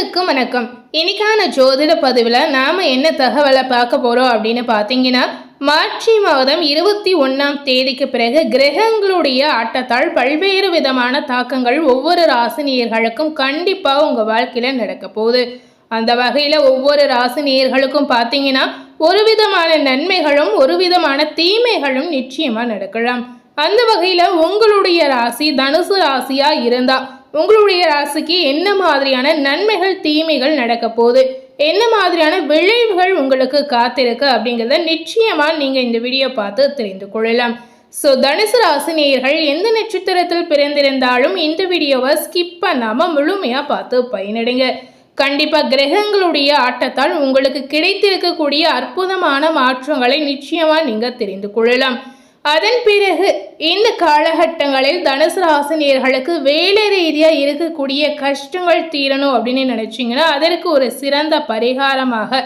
அனைவருக்கும் வணக்கம். இன்னைக்கான ஜோதிட பதிவில் நாம என்ன தகவலை பார்க்க போறோம் அப்படின்னு பார்த்தீங்கன்னா, மார்ச் மாதம் 21ஆம் தேதிக்கு பிறகு கிரகங்களுடைய ஆட்டத்தால் பல்வேறு விதமான தாக்கங்கள் ஒவ்வொரு ராசினியர்களுக்கும் கண்டிப்பா உங்க வாழ்க்கையில நடக்க போகுது. அந்த வகையில ஒவ்வொரு ராசினியர்களுக்கும் பார்த்தீங்கன்னா ஒரு விதமான நன்மைகளும் ஒரு விதமான தீமைகளும் நிச்சயமா நடக்கலாம். அந்த வகையில உங்களுடைய ராசி தனுசு ராசியா இருந்தா உங்களுடைய ராசிக்கு என்ன மாதிரியான நன்மைகள் தீமைகள் நடக்க போகுது, என்ன மாதிரியான விளைவுகள் உங்களுக்கு காத்திருக்கு அப்படிங்கிறத நிச்சயமா நீங்க இந்த வீடியோ பார்த்து தெரிந்து கொள்ளலாம். ஸோ தனுசு ராசி நேயர்கள் எந்த நட்சத்திரத்தில் பிறந்திருந்தாலும் இந்த வீடியோவை ஸ்கிப் பண்ணாம முழுமையா பார்த்து பயனடைங்க. கண்டிப்பா கிரகங்களுடைய ஆட்டத்தால் உங்களுக்கு கிடைத்திருக்கக்கூடிய அற்புதமான மாற்றங்களை நிச்சயமா நீங்க தெரிந்து கொள்ளலாம். அதன் பிறகு இந்த காலகட்டங்களில் தனுசு ராசினியர்களுக்கு வேலை ரீதியாக இருக்கக்கூடிய கஷ்டங்கள் தீரணும் அப்படின்னு நினைச்சிங்கன்னா அதற்கு ஒரு சிறந்த பரிகாரமாக,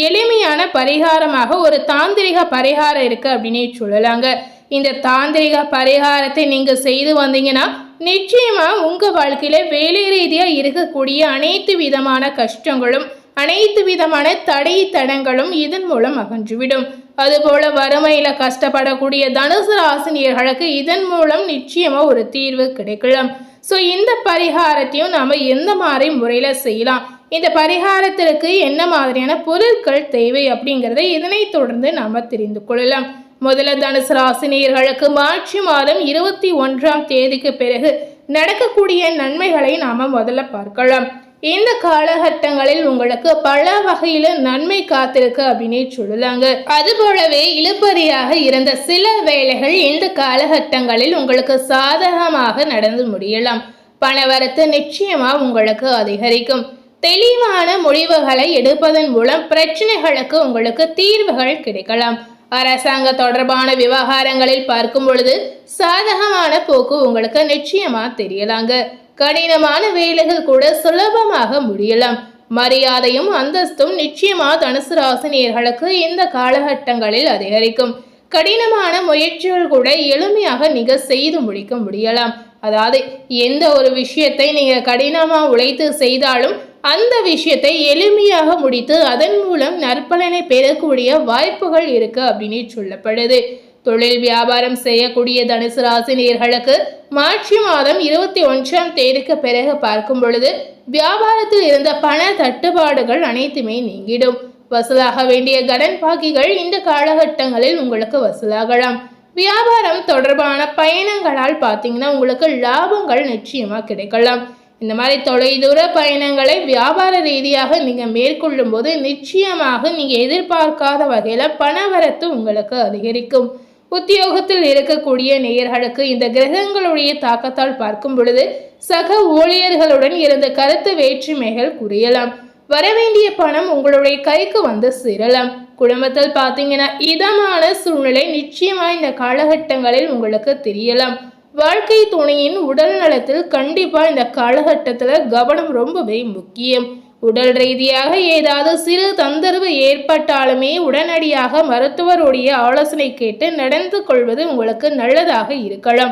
எளிமையான பரிகாரமாக ஒரு தாந்திரிக பரிகாரம் இருக்கு அப்படின்னு சொல்லலாங்க. இந்த தாந்திரிக பரிகாரத்தை நீங்க செய்து வந்தீங்கன்னா நிச்சயமா உங்க வாழ்க்கையில வேலை ரீதியாக இருக்கக்கூடிய அனைத்து விதமான கஷ்டங்களும் அனைத்து விதமான தடை தடங்களும் இதன் மூலம் அகன்றுவிடும். அதுபோல வறுமையில கஷ்டப்படக்கூடிய தனுசு ராசினியர்களுக்கு இதன் மூலம் நிச்சயமா ஒரு தீர்வு கிடைக்கலாம். ஸோ இந்த பரிகாரத்தையும் நாம எந்த மாதிரி முறையில செய்யலாம், இந்த பரிகாரத்திற்கு என்ன மாதிரியான பொருட்கள் தேவை அப்படிங்கிறத இதனை தொடர்ந்து நாம தெரிந்து கொள்ளலாம். முதல்ல தனுசு ராசினியர்களுக்கு மார்ச் மாதம் 21ஆம் தேதிக்கு பிறகு நடக்கக்கூடிய நன்மைகளை நாம முதல்ல பார்க்கலாம். இந்த காலகட்டங்களில் உங்களுக்கு பல வகையில நன்மை காத்திருக்கு அப்படின்னு சொல்லலாங்க. அது போலவே இழுபறியாக இருந்த சில வேலைகள் இந்த காலகட்டங்களில் உங்களுக்கு சாதகமாக நடந்து முடியலாம். பணவரத்து நிச்சயமா உங்களுக்கு அதிகரிக்கும். தெளிவான முடிவுகளை எடுப்பதன் மூலம் பிரச்சனைகளுக்கு உங்களுக்கு தீர்வுகள் கிடைக்கலாம். அரசாங்க தொடர்பான விவகாரங்களில் பார்க்கும் பொழுது சாதகமான போக்கு உங்களுக்கு நிச்சயமா தெரியலாங்க. கடினமான வேலைகள் கூட சுலபமாக முடியலாம். மரியாதையும் அந்தஸ்தும் நிச்சயமா தனுசு ராசினியர்களுக்கு இந்த காலகட்டங்களில் அதிகரிக்கும். கடினமான முயற்சிகள் கூட எளிமையாக நீங்க செய்து முடிக்க முடியலாம். அதாவது எந்த ஒரு விஷயத்தை நீங்க கடினமா உழைத்து செய்தாலும் அந்த விஷயத்தை எளிமையாக முடித்து அதன் மூலம் நற்பலனை பெறக்கூடிய வாய்ப்புகள் இருக்கு அப்படின்னு சொல்லப்படுது. தொழில் வியாபாரம் செய்யக்கூடிய தனுசு ராசினியர்களுக்கு மார்ச் மாதம் 21ஆம் தேதிக்கு பிறகு பார்க்கும் பொழுது வியாபாரத்தில் இருந்த பண தட்டுப்பாடுகள் அனைத்துமே நீங்கிடும். வசூலாக வேண்டிய கடன் பாக்கிகள் இந்த காலகட்டங்களில் உங்களுக்கு வசூலாகலாம். வியாபாரம் தொடர்பான பயணங்களால் பார்த்தீங்கன்னா உங்களுக்கு லாபங்கள் நிச்சயமா கிடைக்கலாம். இந்த மாதிரி தொலைதூர பயணங்களை வியாபார ரீதியாக நீங்க மேற்கொள்ளும் போது நிச்சயமாக நீங்க எதிர்பார்க்காத வகையில பணவரத்து உங்களுக்கு அதிகரிக்கும். உத்தியோகத்தில் இருக்கக்கூடிய நேயர்களுக்கு இந்த கிரகங்களுடைய தாக்கத்தால் பார்க்கும் பொழுது சக ஊழியர்களுடன் இருந்த கருத்து வேற்றுமைகள் குறையலாம். வரவேண்டிய பணம் உங்களுடைய கைக்கு வந்து சேரலாம். குடும்பத்தில் பார்த்தீங்கன்னா இதமான சூழ்நிலை நிச்சயமா இந்த காலகட்டங்களில் உங்களுக்கு தெரியலாம். வாழ்க்கை துணையின் உடல் நலத்தில் கண்டிப்பா இந்த காலகட்டத்துல கவனம் ரொம்பவே முக்கியம். உடல் ரீதியாக ஏதாவது சிறு தொந்தரவு ஏற்பட்டாலுமே உடனடியாக மருத்துவருடைய ஆலோசனை கேட்டு நடந்து கொள்வது உங்களுக்கு நல்லதாக இருக்கலாம்.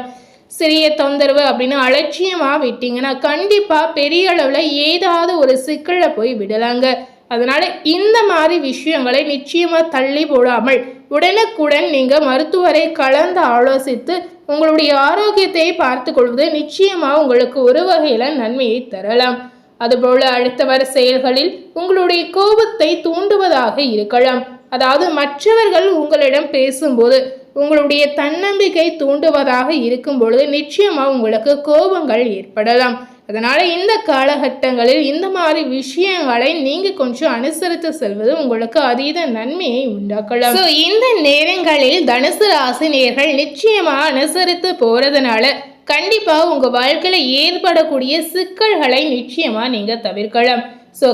சிறிய தொந்தரவு அப்படின்னு அலட்சியமா விட்டீங்கன்னா கண்டிப்பா பெரிய அளவுல ஏதாவது ஒரு சிக்கல்ல போய் விடலாங்க. அதனால இந்த மாதிரி விஷயங்களை நிச்சயமா தள்ளி போடாமல் உடனுக்குடன் நீங்க மருத்துவரை கலந்து ஆலோசித்து உங்களுடைய ஆரோக்கியத்தை பார்த்து கொள்வது நிச்சயமா உங்களுக்கு ஒரு வகையில நன்மையை தரலாம். அதுபோல அடுத்த வர செயல்களில் உங்களுடைய கோபத்தை தூண்டுவதாக இருக்கலாம். அதாவது மற்றவர்கள் உங்களிடம் பேசும்போது உங்களுடைய தன்னம்பிக்கை தூண்டுவதாக இருக்கும் பொழுது நிச்சயமா உங்களுக்கு கோபங்கள் ஏற்படலாம். அதனால இந்த காலகட்டங்களில் இந்த மாதிரி விஷயங்களை நீங்க கொஞ்சம் அனுசரித்து செல்வது உங்களுக்கு அதீத நன்மையை உண்டாக்கலாம். இந்த நேரங்களில் தனுசு ராசி நேயர்கள் நிச்சயமா அனுசரித்து போறதுனால கண்டிப்பா உங்க வாழ்க்கையில ஏற்படக்கூடிய சிக்கல்களை நிச்சயமா நீங்க தவிர்க்கலாம்.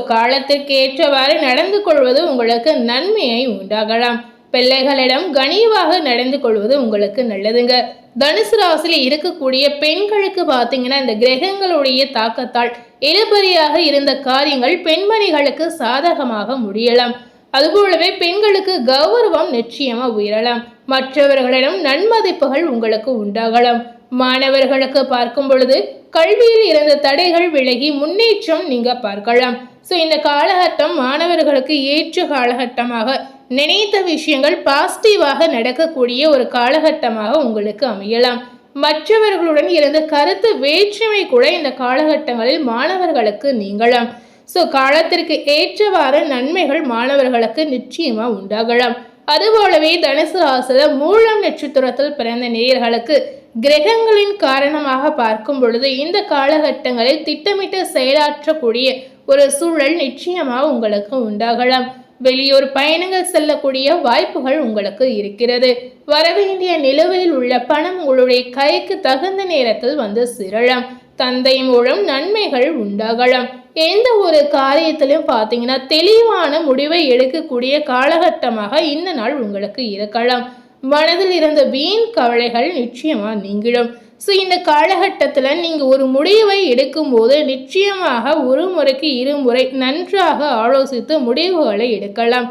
காலத்திற்கு ஏற்றவாறு நடந்து கொள்வது உங்களுக்கு நன்மையை உண்டாகலாம். பிள்ளைகளிடம் கனிவாக நடந்து கொள்வது உங்களுக்கு நல்லதுங்க. தனுசு ராசியில இருக்கக்கூடிய பெண்களுக்கு பார்த்தீங்கன்னா இந்த கிரகங்களுடைய தாக்கத்தால் இழுபறியாக இருந்த காரியங்கள் பெண்மணிகளுக்கு சாதகமாக முடியலாம். அதுபோலவே பெண்களுக்கு கௌரவம் நிச்சயமா உயரலாம். மற்றவர்களிடம் நன்மதிப்புகள் உங்களுக்கு உண்டாகலாம். மாணவர்களுக்கு பார்க்கும் பொழுது கல்வியில் இருந்த தடைகள் விலகி முன்னேற்றம் நீங்க பார்க்கலாம். ஸோ இந்த காலகட்டம் மாணவர்களுக்கு ஏற்ற காலகட்டமாக, நினைத்த விஷயங்கள் பாசிட்டிவாக நடக்கக்கூடிய ஒரு காலகட்டமாக உங்களுக்கு அமையலாம். மற்றவர்களுடன் இருந்த கருத்து வேற்றுமை கூட இந்த காலகட்டங்களில் மாணவர்களுக்கு நீங்கலாம். ஸோ காலத்திற்கு ஏற்றவாறு நன்மைகள் மாணவர்களுக்கு நிச்சயமா உண்டாகலாம். அதுபோலவே தனுசு ராசியில மூலம் நட்சத்திரத்தில் பிறந்த நேயர்களுக்கு கிரகங்களின் காரணமாக பார்க்கும் பொழுது இந்த காலகட்டங்களில் திட்டமிட்டு செயலாற்றக்கூடிய ஒரு சூழல் நிச்சயமாக உங்களுக்கு உண்டாகலாம். வெளியூர் பயணங்கள் செல்லக்கூடிய வாய்ப்புகள் உங்களுக்கு இருக்கிறது. வரவேண்டிய நிலுவையில் உள்ள பணம் உங்களுடைய கைக்கு தகுந்த நேரத்தில் வந்து சேரலாம். தந்தை மூலம் நன்மைகள் உண்டாகலாம். எந்த ஒரு காரியத்திலும் பார்த்தீங்கன்னா தெளிவான முடிவை எடுக்கக்கூடிய காலகட்டமாக இந்த நாள் உங்களுக்கு இருக்கலாம். மனதில் இருந்த வீண் கவலைகள் நிச்சயமா நீங்கிடும். ஸோ இந்த காலகட்டத்தில் நீங்கள் ஒரு முடிவை எடுக்கும்போது நிச்சயமாக ஒரு முறைக்கு இருமுறை நன்றாக ஆலோசித்து முடிவுகளை எடுக்கலாம்.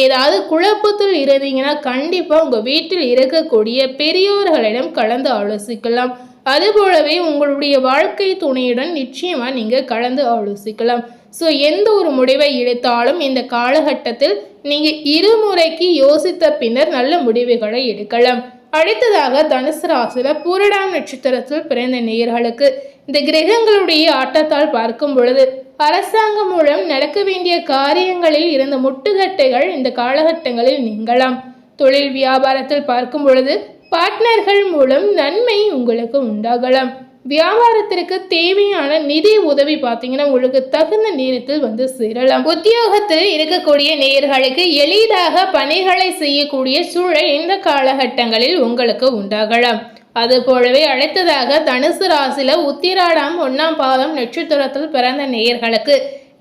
ஏதாவது குழப்பத்தில் இருந்தீங்கன்னா கண்டிப்பாக உங்கள் வீட்டில் இருக்கக்கூடிய பெரியோர்களிடம் கலந்து ஆலோசிக்கலாம். அதுபோலவே உங்களுடைய வாழ்க்கை துணையுடன் நிச்சயமா நீங்க கலந்து ஆலோசிக்கலாம். ஸோ எந்த ஒரு முடிவை எடுத்தாலும் இந்த காலகட்டத்தில் நீங்க இருமுறைக்கு யோசித்த பின்னர் நல்ல முடிவுகளை எடுக்கலாம். அடுத்ததாக தனுசு ராசியில பூரடாம் நட்சத்திரத்தில் பிறந்த நேயர்களுக்கு இந்த கிரகங்களுடைய ஆட்டத்தால் பார்க்கும் பொழுது அரசாங்கம் மூலம் நடக்க வேண்டிய காரியங்களில் இருந்த முட்டுக்கட்டைகள் இந்த காலகட்டங்களில் நீங்கலாம். தொழில் வியாபாரத்தில் பார்க்கும் பொழுது பார்ட்னர்கள் மூலம் நன்மை உங்களுக்கு உண்டாகலாம். வியாபாரத்திற்கு தேவையான நிதி உதவி பார்த்தீங்கன்னா உங்களுக்கு தகுந்த நேரத்தில் வந்து சேரலாம். உத்தியோகத்தில் இருக்கக்கூடிய நேயர்களுக்கு எளிதாக பணிகளை செய்யக்கூடிய சூழல் இந்த காலகட்டங்களில் உங்களுக்கு உண்டாகலாம். அது போலவே அடுத்ததாக தனுசு ராசியில உத்திராடம் 1ஆம் பாதம் நட்சத்திரத்தில் பிறந்த நேயர்களுக்கு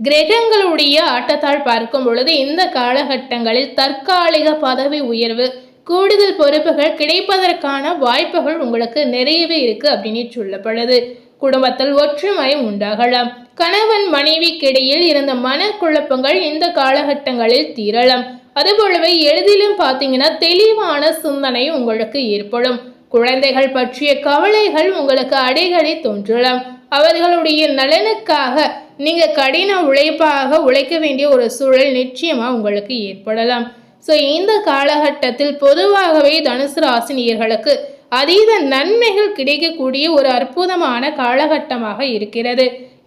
கிரகங்களுடைய ஆட்டத்தால் பார்க்கும் பொழுது இந்த காலகட்டங்களில் தற்காலிக பதவி உயர்வு, கூடுதல் பொறுப்புகள் கிடைப்பதற்கான வாய்ப்புகள் உங்களுக்கு நிறையவே இருக்கு அப்படின்னு சொல்லப்படுது. குடும்பத்தில் ஒற்றுமை உண்டாகலாம். கணவன் மனைவிக்கிடையில் இருந்த மனக்குழப்பங்கள் இந்த காலகட்டங்களில் தீரலாம். அதுபோலவே எளிதிலும் பார்த்தீங்கன்னா தெளிவான சிந்தனை உங்களுக்கு ஏற்படும். குழந்தைகள் பற்றிய கவலைகள் உங்களுக்கு அடிக்கடி தோன்றலாம். அவர்களுடைய நலனுக்காக நீங்க கடின உழைப்பாக உழைக்க வேண்டிய ஒரு சூழல் நிச்சயமா உங்களுக்கு ஏற்படலாம். ஸோ இந்த காலகட்டத்தில் பொதுவாகவே தனுசு ராசினியர்களுக்கு அதீத நன்மைகள் கிடைக்கக்கூடிய ஒரு அற்புதமான காலகட்டமாக இருக்கிறது.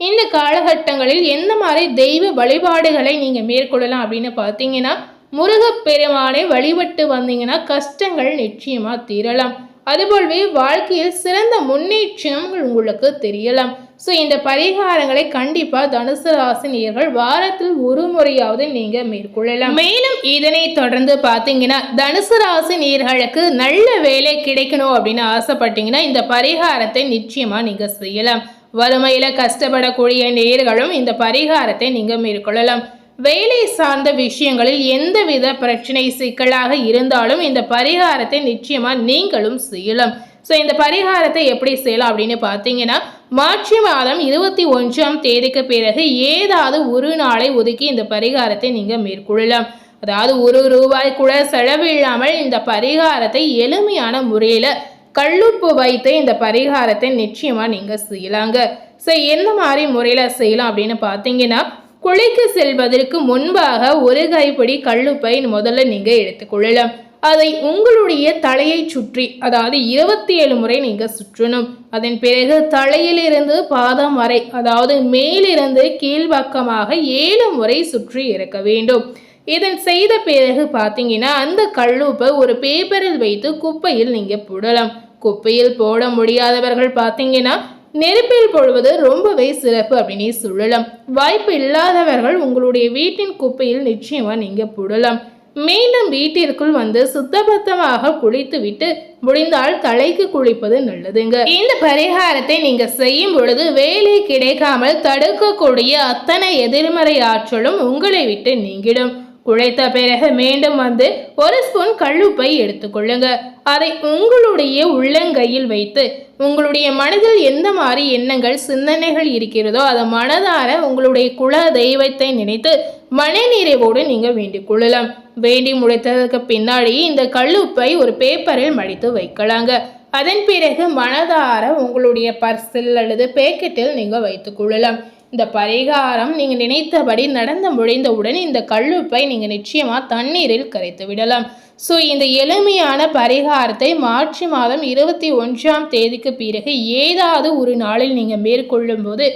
இந்த காலகட்டங்களில் எந்த மாதிரி தெய்வ வழிபாடுகளை நீங்க மேற்கொள்ளலாம் அப்படின்னு பார்த்தீங்கன்னா, முருகப்பெருமானை வழிபட்டு வந்தீங்கன்னா கஷ்டங்கள் நிச்சயமா தீரலாம். அதுபோலவே வாழ்க்கையில் சிறந்த முன்னேற்றம் உங்களுக்கு தெரியலாம். ஸோ இந்த பரிகாரங்களை கண்டிப்பா தனுசு ராசினியர்கள் வாரத்தில் ஒரு முறையாவது நீங்க மேற்கொள்ளலாம். மேலும் இதனை தொடர்ந்து பார்த்தீங்கன்னா தனுசு ராசி நேயர்களுக்கு நல்ல வேலை கிடைக்கணும் அப்படின்னு ஆசைப்பட்டீங்கன்னா இந்த பரிகாரத்தை நிச்சயமா நீங்க செய்யலாம். வறுமையில கஷ்டப்படக்கூடிய நேயர்களும் இந்த பரிகாரத்தை நீங்க மேற்கொள்ளலாம். வேலை சார்ந்த விஷயங்களில் எந்தவித பிரச்சனை சிக்கலாக இருந்தாலும் இந்த பரிகாரத்தை நிச்சயமா நீங்களும் செய்யலாம். ஸோ இந்த பரிகாரத்தை எப்படி செய்யலாம் அப்படின்னு பார்த்தீங்கன்னா, மார்ச் மாதம் 21ஆம் தேதிக்கு பிறகு ஏதாவது ஒரு நாளை ஒதுக்கி இந்த பரிகாரத்தை நீங்கள் மேற்கொள்ளலாம். அதாவது ₹1 கூட செலவில்லாமல் இந்த பரிகாரத்தை எளிமையான முறையில் கல்லுப்பு வைத்து இந்த பரிகாரத்தை நிச்சயமாக நீங்கள் செய்யலாங்க. ஸோ எந்த மாதிரி முறையில் செய்யலாம் அப்படின்னு பார்த்தீங்கன்னா, குளிக்க செல்வதற்கு முன்பாக ஒரு கைப்பிடி கல்லுப்பை முதல்ல நீங்கள் எடுத்துக்கொள்ளலாம். அதை உங்களுடைய தலையை சுற்றி, அதாவது 27 முறை நீங்க சுற்றணும். அதன் பிறகு தலையிலிருந்து பாதம் வரை, அதாவது மேலிருந்து கீழ்பக்கமாக 7 முறை சுற்றி இருக்க வேண்டும். இதன் செய்த பிறகு பார்த்தீங்கன்னா அந்த கல்லுப்பை ஒரு பேப்பரில் வைத்து குப்பையில் நீங்க போடலாம். குப்பையில் போட முடியாதவர்கள் பார்த்தீங்கன்னா நெருப்பில் போடுவது ரொம்பவே சிறப்பு அப்படின்னு சொல்லலாம். வாய்ப்பு இல்லாதவர்கள் உங்களுடைய வீட்டின் குப்பையில் நிச்சயமா நீங்க போடலாம். மீண்டும் வீட்டிற்குள் வந்து சுத்தபத்தமாக குளித்து விட்டு முடிந்தால் தலைக்கு குளிப்பது நல்லதுங்க. இந்த பரிகாரத்தை நீங்க செய்யும் பொழுது வேலை கிடைக்காமல் தடுக்கக்கூடிய அத்தனை எதிர்மறை ஆற்றலும் உங்களை விட்டு நீங்கிடும். குழைத்த பிறகு மீண்டும் வந்து ஒரு ஸ்பூன் கல்லுப்பை எடுத்துக்கொள்ளுங்க. அதை உங்களுடைய உள்ளங்கையில் வைத்து உங்களுடைய மனதில் எந்த மாதிரி எண்ணங்கள் சிந்தனைகள் இருக்கிறதோ அதை மனதார உங்களுடைய குல தெய்வத்தை நினைத்து மனநிறைவோடு நீங்க வேண்டிக் கொள்ளலாம். வேண்டி முடித்ததுக்கு பின்னாடி இந்த கல்லுப்பை ஒரு பேப்பரில் மடித்து வைக்கலாங்க. அதன் பிறகு மனதார உங்களுடைய பர்சில் அல்லது பேக்கெட்டில் நீங்கள் வைத்துக்கொள்ளலாம். இந்த பரிகாரம் நீங்கள் நினைத்தபடி நடந்து முடிந்தவுடன் இந்த கல்லுப்பை நீங்கள் நிச்சயமாக தண்ணீரில் கரைத்து விடலாம். ஸோ இந்த எளிமையான பரிகாரத்தை மார்ச் மாதம் 21ஆம் தேதிக்கு பிறகு ஏதாவது ஒரு நாளில் நீங்கள் மேற்கொள்ளும் போது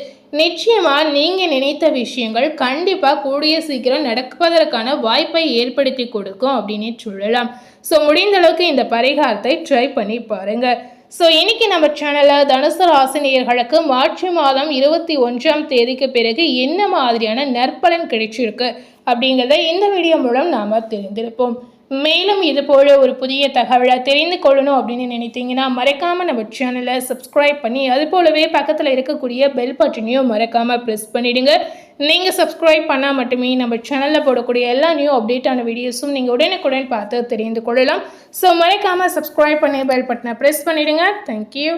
நிச்சயமாக நீங்கள் நினைத்த விஷயங்கள் கண்டிப்பாக கூடிய சீக்கிரம் நடப்பதற்கான வாய்ப்பை ஏற்படுத்தி கொடுக்கும் அப்படின்னு சொல்லலாம். ஸோ முடிந்த அளவுக்கு இந்த பரிகாரத்தை ட்ரை பண்ணி பாருங்கள். ஸோ இன்னைக்கு நம்ம சேனலில் தனுசு ராசினியர்களுக்கு மார்ச் மாதம் 21ஆம் தேதிக்கு பிறகு என்ன மாதிரியான நற்பலன் கிடைச்சிருக்கு அப்படிங்கிறத இந்த வீடியோ மூலம் நாம் தெரிந்திருப்போம். மேலும் இது போல ஒரு புதிய தகவலை தெரிந்து கொள்ளணும் அப்படின்னு நினைத்தீங்கன்னா மறக்காமல் நம்ம சேனலை சப்ஸ்கிரைப் பண்ணி அது போலவே பக்கத்தில் இருக்கக்கூடிய பெல் பட்டனையும் மறக்காமல் ப்ரெஸ் பண்ணிவிடுங்க. நீங்கள் சப்ஸ்கிரைப் பண்ணால் மட்டுமே நம்ம சேனலில் போடக்கூடிய எல்லா நியூ அப்டேட்டான வீடியோஸும் நீங்கள் உடனுக்குடன் பார்த்து தெரிந்து கொள்ளலாம். ஸோ மறக்காமல் சப்ஸ்கிரைப் பண்ணி பெல் பட்டனை ப்ரெஸ் பண்ணிவிடுங்க. தேங்க்யூ.